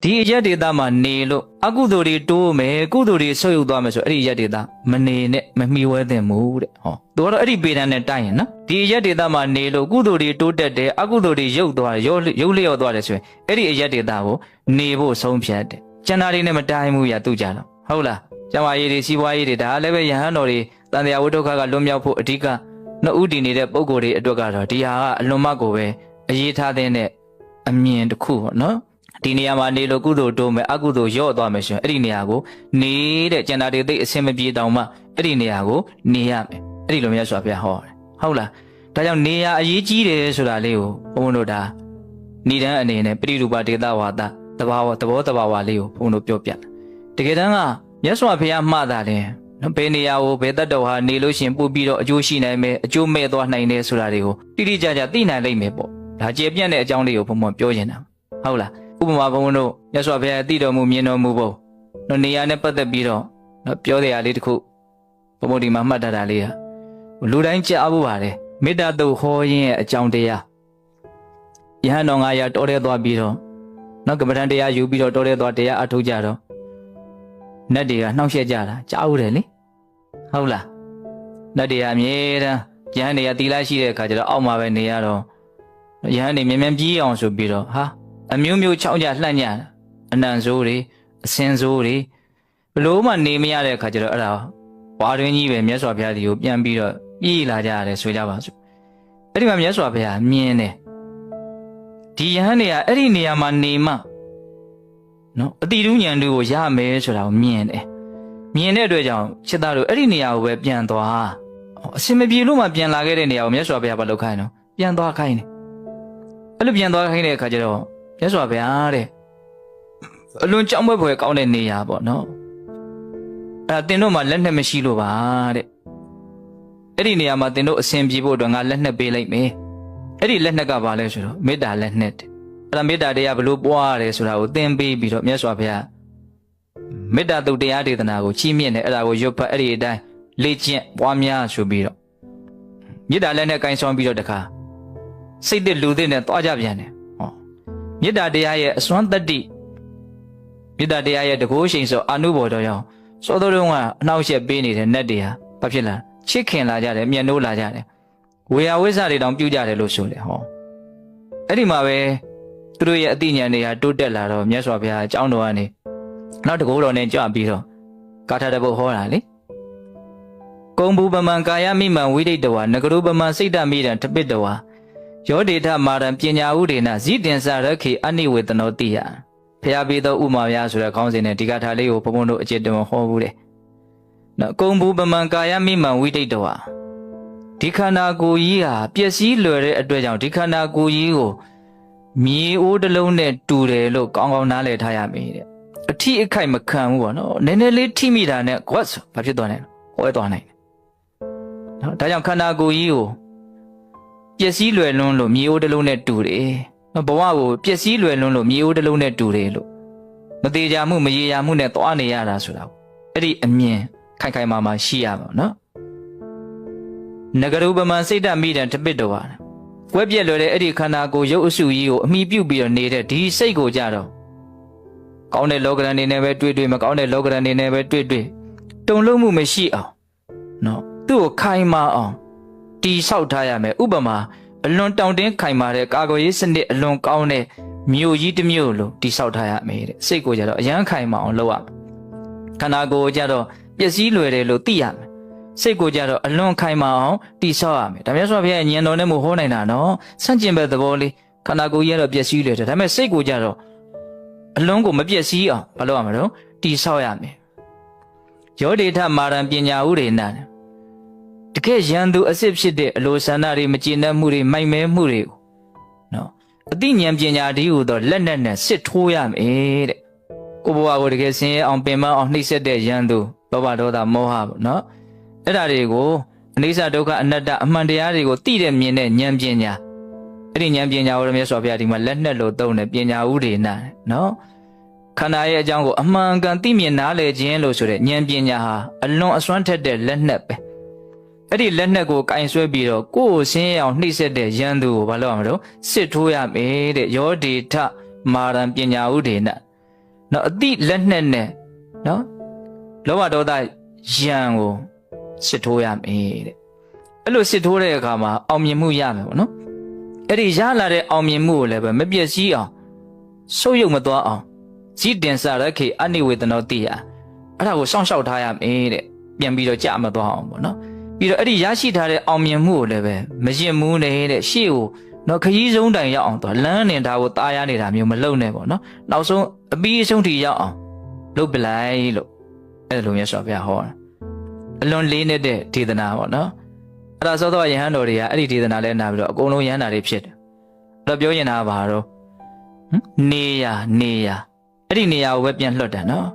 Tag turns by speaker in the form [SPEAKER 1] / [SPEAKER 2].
[SPEAKER 1] ဒီအရက်ဒေတာမှာနေလို့အကုသိုလ်တွေတိုးမယ်ကုသိုလ်တွေဆုပ်ယုပ်သွားမယ်ဆိုအဲ့ဒီအရက်ဒေတာမနေနဲ့မမီဝဲသင့်ဘူးတဲ့ဟောသူကတော့အဲ့ဒီပေဒံနဲ့တိုက်ရင်နော်ဒီအရက်ဒေတာမှာနေလို့ကုသိုလ်တွေတိုးတက်တယ်အကုသိုလ်တွေရုပ်သွားရုပ်လျော့သွားတယ်ဆိုရင်အဲ့ဒီအရက်ဒေတာကိုနေဖို့ဆုံးဖြတ်တယ်ကျန်တာတွေနဲ့မတိုင်းဘူးရသူကြတော့ဟုတ်လားကျမကြီးတွေစီးပွားရေးတွေဒါလည်းပဲယဟန်တော်တွေတန်တရားဝိဒုက္ခကလွတ်မြောက်ဖို့အဓိကနှစ်ဦးတည်နေတဲ့ပုံကိုယ်တွေအတွက်ကတော့ဒီဟာကအလွန်မှကိုပဲအရေးထားတဲ့အမြင်တစ်ခုပေါ့နော်ဒီနေရာမှာနေလို့ကုသိုလ်တိုးမယ်အကုသိုလ်လျော့သွားမယ်ဆိုရင်အဲ့ဒီနေရာကိုနေတဲ့ကျန်တာတွေသိအဆင်မပြေတောင်မှအဲ့ဒီနေရာကိုနေရမယ်အဲ့ဒီလိုမျိုးဆိုပြဟောတယ်ဟုတ်လားဒါကြောင့်နေရာအရေးကြီးတယ်ဆိုတာလေးကိုဘုန်းတို့ဒါဏိဒန်းအနေနဲ့ပရိရူပဒေတာဝါဒသဘောလေးကိုဘုန်းတို့ပြောပြတကယ်တမ်းကမြတ်စွာဘုရားမှားတာတယ်ဘယ်နေရာကိုဘယ်တတ်တော်ဟာနေလို့ရှင်ပို့ပြီးတော့အကျိုးရှိနိုင်မယ်အကျိုးမဲ့သွားနိုင်တယ်ဆိုတာတွေကိုတိတိကျကျသိနိုင်လိမ့်မယ်ပေါ့ဒါကျေပြန့်တဲ့အကြောင်းလေးကိုဘုံဘုံပြောနေတာဟုတ်လားဥပမာဘုံတို့မြတ်စွာဘုရားသိတော်မူမြင်တော်မူဖို့နေရာနဲ့ပတ်သက်ပြီးတော့ပြောတဲ့အရာလေးတစ်ခုဘုံဘုံဒီမှာမှတ်ထားတာလေးဟာလူတိုင်းကြားဖို့ပါတယ်မေတ္တာတုတ်ဟောရင်းရဲ့အကြောင်းတရားယဟန်တော်900တော်ရဲသွားပြီးတော့ကမ္မထန်တရားယူပြီးတော့တော်ရဲသွားတရားအထုတ်ကြတော့နတ်တွေကနှောင့်ယှက်ကြတာကြားဦးတယ်လေဟုတ်လားနတ်တွေကအမြဲတမ်းယဟန်တွေကတီလာရှိတဲ့အခါကျတော့အောက်မှာပဲနေရတော့ယဟန်တွေမြန်မြန်ပြေးအောင်ဆိုပြီးတော့ဟာအမျိုးမျိုးချောင်းကြလှန့်ကြအနံဆိုးတွေအစင်းဆိုးတွေဘလို့မှနေမရတဲ့အခါကျတော့အဲ့ဒါဝါတွင်းကြီးပဲမြတ်စွာဘုရားဒီကိုပြန်ပြီးတော့ပြေးလာကြရတယ်ဆိုကြပါစို့အဲ့ဒီမှာမြတ်စွာဘုရားမြင်တယ်ဒီယဟန်တွေကအဲ့ဒီနေရာမှာနေမှနော်အတိတုဉဏ်တွေကိုရမယ်ဆိုတာကိုမြင်တယ်မြင်တဲ့အတွက်ကြောင့်ချစ်သားတို့အဲ့ဒီနေရာကိုပဲပြန်သွားအစင်မပြေလို့မှပြန်လာခဲ့တဲ့နေရာကိုမြတ်စွာဘုရားဘာလုပ်ခိုင်းတော့ပြန်သွားခိုင်းတယ်အဲ့လိုပြန်သွားခိုင်းတဲ့အခါကျတော့မြတ်စွာဘုရားတဲ့အလွန်ကြောက်မက်ဖွယ်ကောင်းတဲ့နေရာပေါ့နော်အဲ့တင်တို့မှလက်နဲ့မရှိလို့ပါတဲ့အဲ့ဒီနေရာမှာတင်တို့အစင်ပြေဖို့အတွက်ငါလက်နဲ့ပေးလိုက်မယ်အဲ့ဒီလက်နဲ့ကဘာလဲဆိုတော့မေတ္တာလက်နဲ့တဲ့အဲ့ဒါမေတ္တာတရားဘလို့ပွားရတယ်ဆိုတာကိုသင်ပေးပြီးတော့မြတ်စွာဘုရားမေတ္တာတုတ်တရားဒေသနာကိုချီးမြှင့်တယ်အဲ့ဒါကိုရွတ်ဖတ်အဲ့ဒီအတိုင်းလေ့ကျင့်ပွားများဆိုပြီးတော့မေတ္တာလက်နဲ့ကင်ဆောင်ပြီးတော့တခါစိတ်သစ်လူသစ်နဲ့တွားကြပြန်တယ်ဟောမေတ္တာတရားရဲ့အစွမ်းတတ္တိမေတ္တာတရားရဲ့တကိုးရှိန်ဆိုအာနုဘော်တော်ကြောင့်စောတော်တုန်းကအနှောက်အယှက်ပေးနေတဲ့နတ်တွေဟာဘာဖြစ်လာချစ်ခင်လာကြတယ်မျက်နှိုးလာကြတယ်ဝေယဝိဇ္ဇတွေတောင်ပြုကြတယ်လို့ဆိုတယ်ဟောအဲ့ဒီမှာပဲသူတို့ရဲ့အသိဉာဏ်တွေဟာတိုးတက်လာတော့မြတ်စွာဘုရားအကြောင်းတော်ကနေနောက်တကူတော်နဲ့ကြွပြီးတော့ကာထာတပုတ်ဟောတာလေကုံဘူပမံကာယမိမံဝိဒိတဝါနဂရုပမံစိတ်တမိတံတပိတဝါယောဒေထမာရံပညာဥဒေနဇိတင်္စရခေအနိဝေတနောတိယဖျားပေးသောဥမာများဆိုတဲ့ခေါင်းစဉ်နဲ့ဒီကာထာလေးကိုဘုံဘုံတို့အကျေတော်ဟောဘူးတယ်နော်ကုံဘူပမံကာယမိမံဝိဒိတဝါဒီခန္ဓာကိုယ်ကြီးဟာပျက်စီးလွယ်တဲ့အတွက်ကြောင့်ဒီခန္ဓာကိုယ်ကြီးကိုမြေအိုးတစ်လုံးနဲ့တူတယ်လို့ကောင်းကောင်းနားလည်ထားရမယ်တဲ့အထီးအခိုက်မခံဘူးပေါ့နော်နည်းနည်းလေးထိမိတာနဲ့ကွတ်ဆိုဘာဖြစ်သွားလဲဟောသွားနိုင်တယ်နော်ဒါကြောင့်ခန္ဓာကိုယ်ကြီးကိုပျက်စီးလွယ်လွန်းလို့မြေအိုးတစ်လုံးနဲ့တူတယ်ဘဝကိုပျက်စီးလွယ်လွန်းလို့မြေအိုးတစ်လုံးနဲ့တူတယ်လို့မသေးကြမှုမရေရာမှုနဲ့သွားနေရတာဆိုတာအဲ့ဒီအမြင်ခိုင်ခိုင်မာမာရှိရပါနော်နဂရုပမံစိတ်တမိတံတပိတဝါကွဲပြက်လွယ်တဲ့အဲ့ဒီခန္ဓာကိုယ်ရုပ်အစုကြီးကိုအမိပြုတ်ပြီးတော့နေတဲ့ဒီစိတ်ကိုကြတော့ကောင်းတဲ့လောကရန်နေနဲ့ပဲတွေ့မကောင်းတဲ့လောကရန်နေနဲ့ပဲတွေ့တုံလုံးမှုမရှိအောင်နော်သူ့ကိုခိုင်မာအောင်တီဆောက်ထားရမယ်ဥပမာအလွန်တောင့်တင်းခိုင်မာတဲ့ကာကွယ်ရေးစနစ်အလွန်ကောင်းတဲ့မြို့ကြီးတစ်မြို့လိုတီဆောက်ထားရမယ်တဲ့စိတ်ကိုကြတော့အရန်ခိုင်မာအောင်လုပ်ရမယ်ခန္ဓာကိုယ်ကြတော့ပျက်စီးလွယ်တယ်လို့သိရမယ်စိတ်ကိုကြတော့အလွန်ခိုင်မာအောင်တီဆောက်ရမယ်ဒါမျိုးဆိုဘုရားဉာဏ်တော်နဲ့မို့ဟောနိုင်တာနော်ဆန့်ကျင်ဘက်သဘောလေးခန္ဓာကိုယ်ကြီးကတော့ပျက်စီးလွယ်တယ်ဒါပေမဲ့စိတ်ကိုကြတော့အလွန်ကိုမပျက်စီးအောင်ဘာလုပ်ရမလို့တီဆောက်ရမယ်ယောဒေထမာရံပညာဥဒေနတကယ်ရန်သူအစစ်ဖြစ်တဲ့အလိုဆန္ဒတွေမကျေနပ်မှုတွေမိုက်မဲမှုတွေကိုနော်အသိဉာဏ်ပညာဒီဟုသောလက်နက်နဲ့စစ်ထိုးရမယ်တဲ့ကိုဘဝကိုတကယ်ဆင်းရဲအောင်ပင်ပန်းအောင်နှိမ့်ဆက်တဲ့ရန်သူလောဘဒေါသမောဟပေါ့နော်အဲ့ဒါတွေကိုအနိစ္စဒုက္ခအနတ္တအမှန်တရားတွေကိုသိတဲ့မြင်တဲ့ဉာဏ်ပညာအဲ့ဒီဉာဏ်ပညာကိုမြတ်စွာဘုရားဒီမှာလက်နက်လို့သုံးတယ်ပညာဥဒေနနော်ခန္ဓာရဲ့အကြောင်းကိုအမှန်ကန်သိမြင်နားလည်ခြင်းလို့ဆိုတဲ့ဉာဏ်ပညာဟာအလွန်အစွမ်းထက်တဲ့လက်နက်ပဲအဲ့ဒီလက်နက်ကိုကင်ဆွဲပြီးတော့ကိုယ်ကိုဆင်းရဲအောင်နှိမ့်ဆက်တဲ့ရန်သူကိုဘာလုပ်ရမလို့စစ်ထိုးရမယ်တဲ့ယောဒေထမာရံပညာဥဒေန နော်အတိလက်နဲ့နော်လောဘဒေါသယံကိုစစ်ထိုးရမယ်တဲ့အဲ့လိုစစ်ထိုးတဲ့အခါမှာအောင်မြင်မှုရမယ်ပေါ့နော်အဲ့ဒီရလာတဲ့အောင်မြင်မှုကိုလည်းပဲမပြည့်စည်အောင်ဆုပ်ယုပ်မသွားအောင်ဇိတင်စရခေအနိဝေဒနောတိယအဲ့ဒါကိုစောင့်ရှောက်ထားရမယ်တဲ့ပြန်ပြီးတော့ကြမသွားအောင်ပေါ့နော်ပြီးတော့အဲ့ဒီရရှိထားတဲ့အောင်မြင်မှုကိုလည်းပဲမရင်မှုနေတဲ့ရှေ့ကိုနော်ခရီးဆုံးတိုင်ရောက်အောင်တော့လမ်းနေတာကိုတားရနေတာမျိုးမလုပ်နဲ့ပေါ့နော်နောက်ဆုံးအပြီးအဆုံးထိရောက်အောင်လုပ်ပလိုက်လို့အဲ့လိုမျိုးဆိုပြဟောတာအလွန်လေးနေတဲ့ဒေသနာပေါ့နော်အဲ့ဒါသောတော့ယဟန်တော်တွေကအဲ့ဒီဒေသနာလဲနာပြီးတော့အကုန်လုံးယဟန်တာတွေဖြစ်တယ်အဲ့တော့ပြောရင်တာပါတော့နေရအဲ့ဒီနေရာကိုပဲပြန်လွှတ်တယ်နော်